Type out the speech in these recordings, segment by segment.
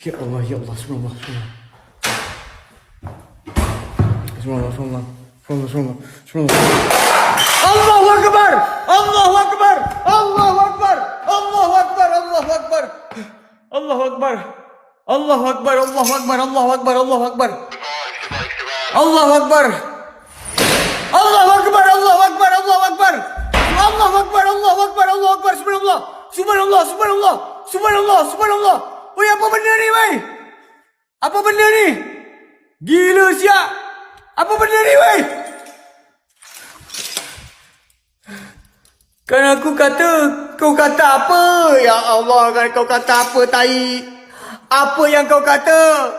Ya Allah, ya Allah, subhanallah, subhanallah. Subhanallah, subhanallah, subhanallah, subhanallah. Allahu Akbar! Allahu Akbar! Allahu Akbar! Allahu Akbar! Allahu Akbar! Allahu Akbar! Allahu Akbar! Allahu Akbar! Allahu Akbar! Allahu Akbar! Allahu Akbar! Allahu Akbar! Allahu Akbar! Allahu Akbar! Allahu Akbar! Allahu Akbar! Allahu Akbar! Subhanallah! Subhanallah! Subhanallah! Subhanallah! Subhanallah! Woi, apa benda ni, woi? Apa benda ni? Gila siap! Apa benda ni, woi? Kan aku kata, kau kata apa? Ya Allah, kan kau kata apa, tai? Apa yang kau kata?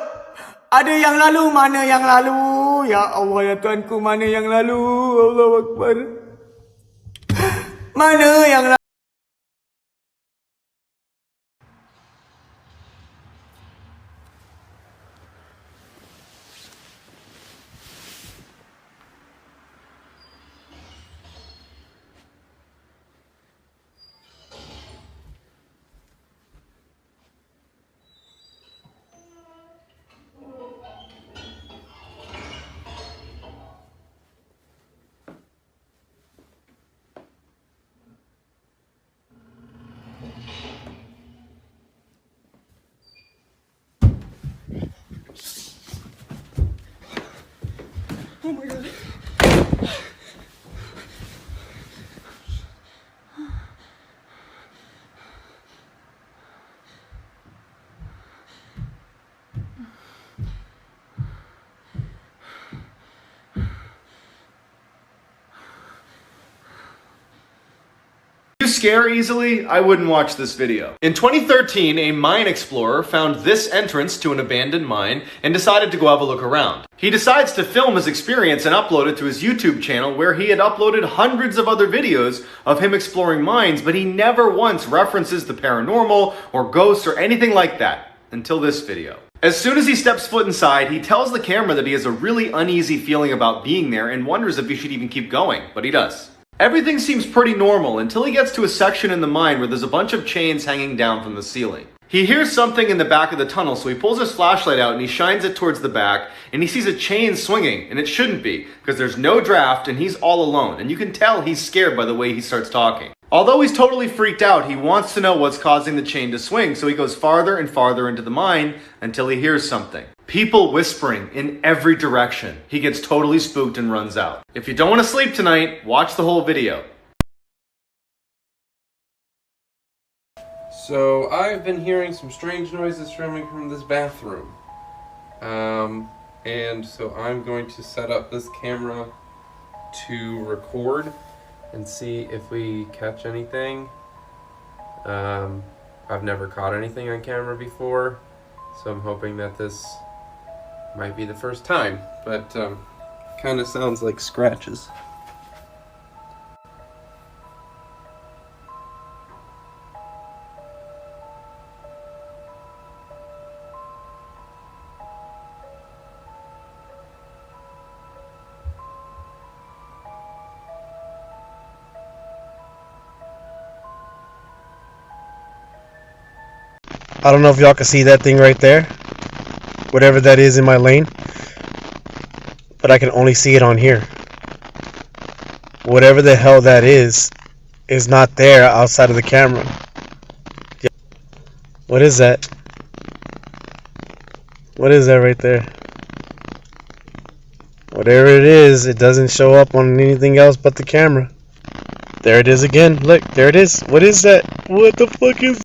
Ada yang lalu, mana yang lalu? Ya Allah, ya Tuhanku, mana yang lalu? Allahu Akbar. Mana yang lalu? Oh my God. You scare easily? I wouldn't watch this video. In 2013, a mine explorer found this entrance to an abandoned mine and decided to go have a look around. He decides to film his experience and upload it to his YouTube channel, where he had uploaded hundreds of other videos of him exploring mines, but he never once references the paranormal or ghosts or anything like that until this video. As soon as he steps foot inside, he tells the camera that he has a really uneasy feeling about being there and wonders if he should even keep going, but he does. Everything seems pretty normal until he gets to a section in the mine where there's a bunch of chains hanging down from the ceiling. He hears something in the back of the tunnel, so he pulls his flashlight out and he shines it towards the back, and he sees a chain swinging, and it shouldn't be, because there's no draft and he's all alone, and you can tell he's scared by the way he starts talking. Although he's totally freaked out, he wants to know what's causing the chain to swing, so he goes farther and farther into the mine until he hears something. People whispering in every direction. He gets totally spooked and runs out. If you don't want to sleep tonight, watch the whole video. So I've been hearing some strange noises coming from this bathroom. And so I'm going to set up this camera to record and see if we catch anything. I've never caught anything on camera before, so I'm hoping that this might be the first time, but kind of sounds like scratches. I don't know if y'all can see that thing right there, whatever that is in my lane, but I can only see it on here. Whatever the hell that is not there outside of the camera. What is that? What is that right there? Whatever it is, it doesn't show up on anything else but the camera. There it is again. Look, there it is. What is that? What the fuck is